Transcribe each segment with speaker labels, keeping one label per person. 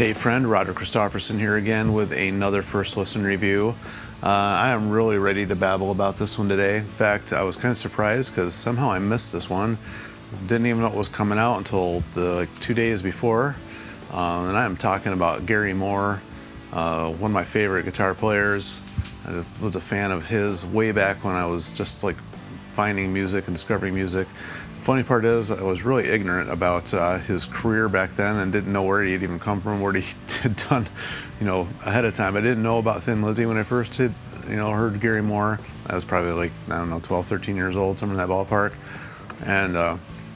Speaker 1: Hey friend, Roger Christofferson here again with another first listen review. I am really ready to babble about this one today. In fact, I was kind of surprised because somehow I missed this one. Didn't even know it was coming out until the 2 days before. And I am talking about Gary Moore, one of my favorite guitar players. I was a fan of his way back when I was just like finding music and discovering music. Funny part is I was really ignorant about his career back then and didn't know where he'd even come from, what he had done, ahead of time. I didn't know about Thin Lizzy when I first heard Gary Moore. I was probably like, 12, 13 years old, somewhere in that ballpark. And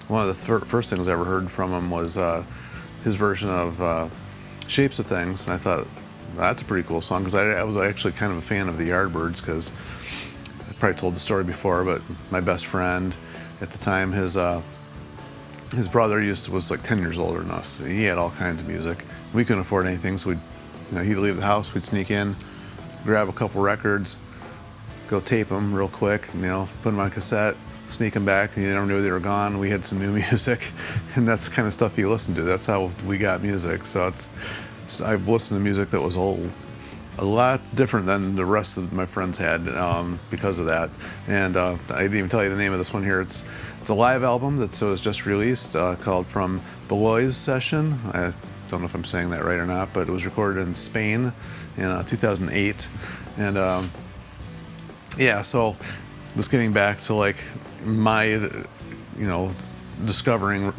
Speaker 1: one of the first things I ever heard from him was his version of Shapes of Things. And I thought, that's a pretty cool song, because I was actually kind of a fan of the Yardbirds, because I probably told the story before, but my best friend at the time, his brother was like 10 years older than us. He had all kinds of music. We couldn't afford anything, so he'd leave the house, we'd sneak in, grab a couple records, go tape them real quick, put them on cassette, sneak them back, and you never knew they were gone. We had some new music, and that's the kind of stuff you listen to. That's how we got music. So I've listened to music that was a lot different than the rest of my friends had because of that. And I didn't even tell you the name of this one here. It's a live album that was just released called From Baloise Session. I don't know if I'm saying that right or not, but it was recorded in Spain in 2008. And yeah, so just getting back to like my, discovering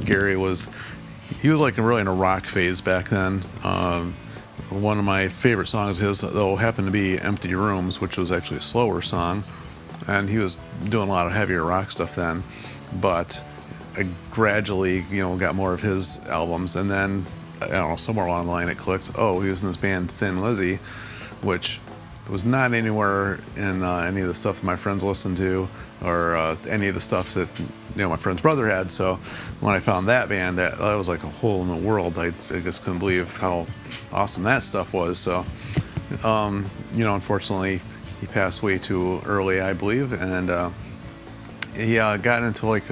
Speaker 1: Gary he was like really in a rock phase back then. One of my favorite songs of his, though, happened to be Empty Rooms, which was actually a slower song. And he was doing a lot of heavier rock stuff then. But I gradually, got more of his albums. And then, somewhere along the line it clicked. Oh, he was in this band Thin Lizzy, which was not anywhere in any of the stuff my friends listened to, or any of the stuff that my friend's brother had. So when I found that band, that was like a whole new world. I just couldn't believe how awesome that stuff was. So unfortunately he passed way too early, I believe, and he got into like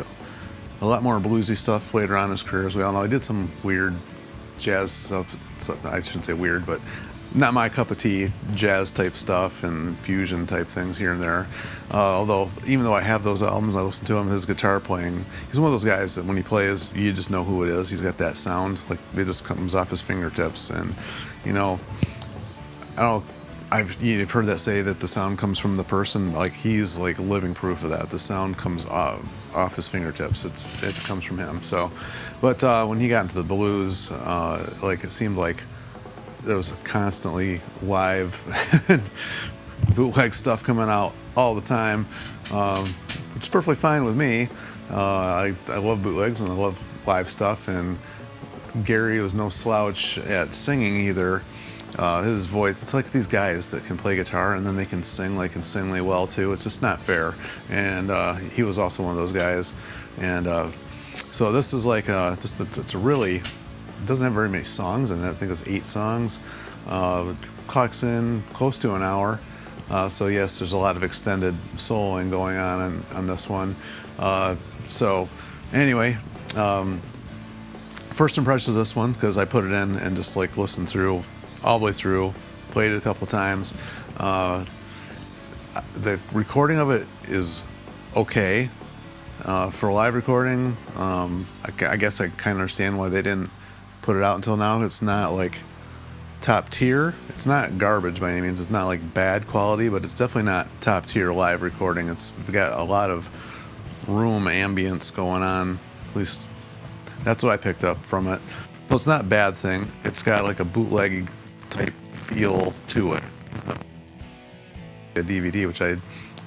Speaker 1: a lot more bluesy stuff later on in his career. As we all know, he did some weird jazz stuff. I shouldn't say weird, but not my cup of tea, jazz type stuff and fusion type things here and there. Although, even though I have those albums, I listen to him, his guitar playing, he's one of those guys that when he plays, you just know who it is. He's got that sound, like it just comes off his fingertips. And, you've heard that say that the sound comes from the person. Like, he's like living proof of that. The sound comes off his fingertips. It comes from him. So, but when he got into the blues, it seemed like there was constantly live bootleg stuff coming out all the time, which is perfectly fine with me. I love bootlegs and I love live stuff, and Gary was no slouch at singing either. His voice, it's like these guys that can play guitar and then they can sing like insanely well too. It's just not fair. And he was also one of those guys. And so this is like it's a really, it doesn't have very many songs in it. I think it's 8 songs. Clocks in close to an hour. So yes, there's a lot of extended soloing going on this one. So anyway, first impressions of this one, because I put it in and just like listened through all the way through, played it a couple times. The recording of it is okay. For a live recording, I guess I kind of understand why they didn't put it out until now. It's not like top tier. It's not garbage by any means. It's not like bad quality, but it's definitely not top tier live recording. We've got a lot of room ambience going on. At least that's what I picked up from it. Well, it's not a bad thing. It's got like a bootleg type feel to it. A DVD, which I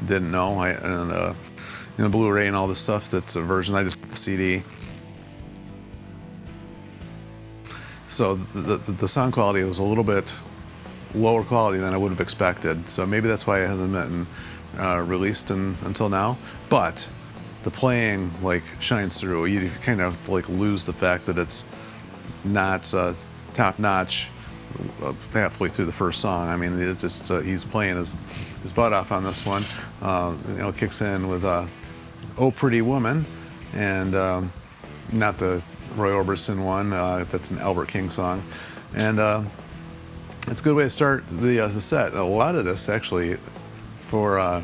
Speaker 1: didn't know. And Blu-ray and all this stuff. That's a version. I just got the CD. So the sound quality was a little bit lower quality than I would have expected. So maybe that's why it hasn't been released until now. But the playing like shines through. You kind of like lose the fact that it's not top notch halfway through the first song. I mean, it's just he's playing his butt off on this one. Kicks in with "Oh Pretty Woman," and not the Roy Orbison one. That's an Albert King song, and it's a good way to start the set. A lot of this actually, for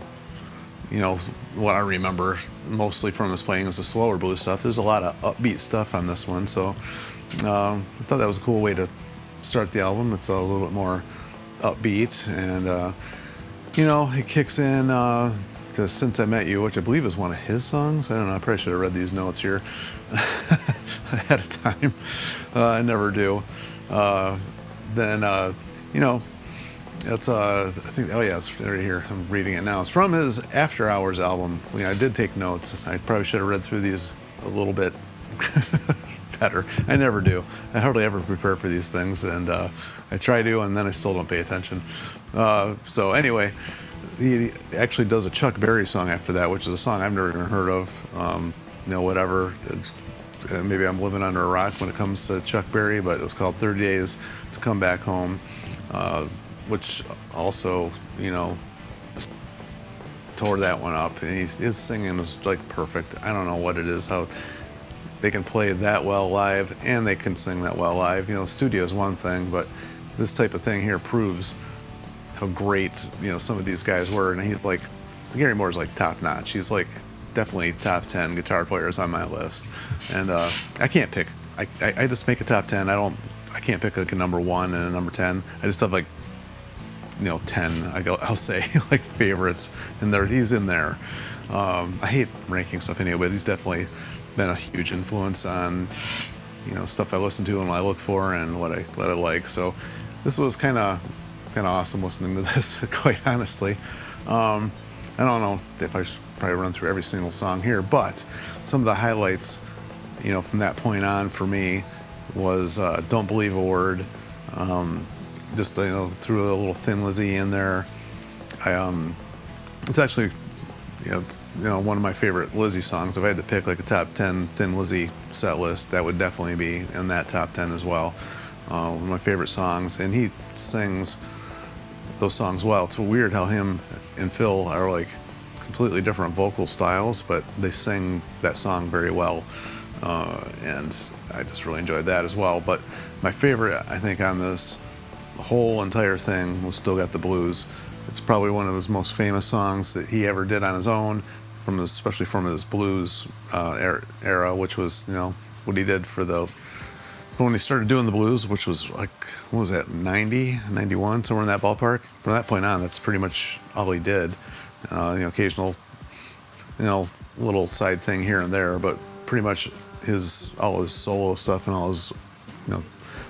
Speaker 1: what I remember mostly from his playing is the slower blues stuff. There's a lot of upbeat stuff on this one, so I thought that was a cool way to start the album. It's a little bit more upbeat, and it kicks in to Since I Met You, which I believe is one of his songs. I don't know, I probably should have read these notes here ahead of time. I never do. Then it's I think, oh yeah, it's right here. I'm reading it now. It's from his After Hours album. I did take notes. I probably should have read through these a little bit better. I never do. I hardly ever prepare for these things, and I try to, and then I still don't pay attention. So anyway, he actually does a Chuck Berry song after that, which is a song I've never even heard of. Whatever. Maybe I'm living under a rock when it comes to Chuck Berry, but it was called 30 Days to Come Back Home, which also, tore that one up. And his singing was like perfect. I don't know what it is, how they can play that well live and they can sing that well live. Studio is one thing, but this type of thing here proves how great, some of these guys were. And he's like, Gary Moore's like top notch. He's like definitely top 10 guitar players on my list. And I can't pick. I just make a top 10. I can't pick like a number 1 and a number 10. I just have like 10. I'll say like favorites, and he's in there. I hate ranking stuff anyway, but he's definitely been a huge influence on stuff I listen to and what I look for and what I like. So this was kind of awesome listening to this, quite honestly. I don't know if I should probably run through every single song here, but some of the highlights, from that point on for me was Don't Believe a Word. Just, threw a little Thin Lizzy in there. It's actually, one of my favorite Lizzy songs. If I had to pick like a top 10 Thin Lizzy set list, that would definitely be in that top 10 as well. One of my favorite songs, and he sings those songs well. It's weird how him and Phil are like completely different vocal styles, but they sing that song very well, and I just really enjoyed that as well. But my favorite, I think, on this whole entire thing was Still Got the Blues. It's probably one of his most famous songs that he ever did on his own, especially from his blues era, which was what he did for when he started doing the blues, which was like, what was that, 90, 91, somewhere in that ballpark. From that point on, that's pretty much all he did. Occasional, little side thing here and there, but pretty much all his solo stuff and all his,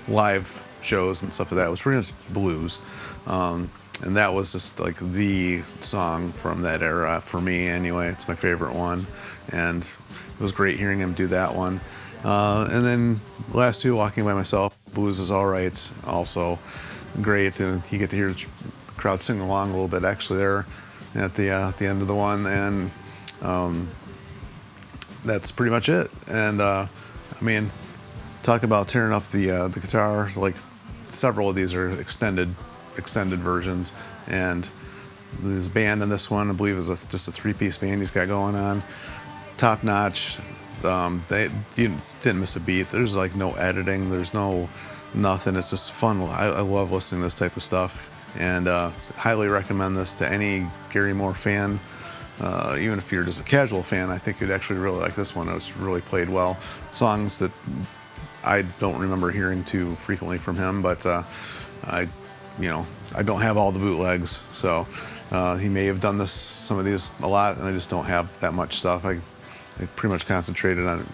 Speaker 1: live shows and stuff like that was pretty much blues. And that was just like the song from that era for me anyway. It's my favorite one, and it was great hearing him do that one. And then the last two, Walking by Myself, Blues Is Alright, also great, and you get to hear the crowd sing along a little bit actually there at the end of the one, and that's pretty much it. And talk about tearing up the guitar. Like several of these are extended versions, and this band in this one, I believe, is just a 3-piece band he's got going on. Top notch. You didn't miss a beat. There's like no editing. There's no nothing. It's just fun. I love listening to this type of stuff, and highly recommend this to any Gary Moore fan. Even if you're just a casual fan, I think you'd actually really like this one. It was really played well. Songs that I don't remember hearing too frequently from him, but I don't have all the bootlegs, so he may have done some of these a lot, and I just don't have that much stuff. I pretty much concentrated on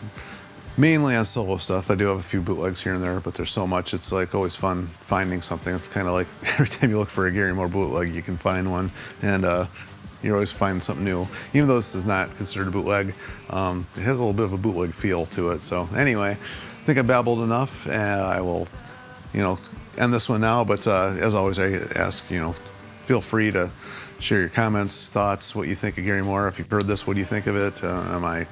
Speaker 1: mainly on solo stuff. I do have a few bootlegs here and there, but there's so much. It's like always fun finding something. It's kind of like every time you look for a Gary Moore bootleg, you can find one, and you're always finding something new. Even though this is not considered a bootleg, it has a little bit of a bootleg feel to it. So anyway, I think I babbled enough, and I will, end this one now. But as always, I ask, feel free to share your comments, thoughts, what you think of Gary Moore. If you've heard this, what do you think of it? Am I,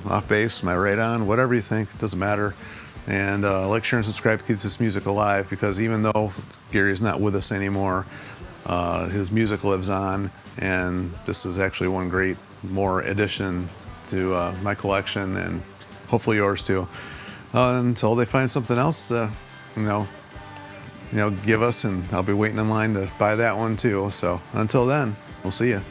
Speaker 1: off base? Am I right on? Whatever you think, it doesn't matter. And like, share, and subscribe to keep this music alive, because even though Gary's not with us anymore, his music lives on, and this is actually one great Moore addition to my collection, and hopefully yours too. until they find something else to, you know, give us, and I'll be waiting in line to buy that one too. So until then, we'll see you.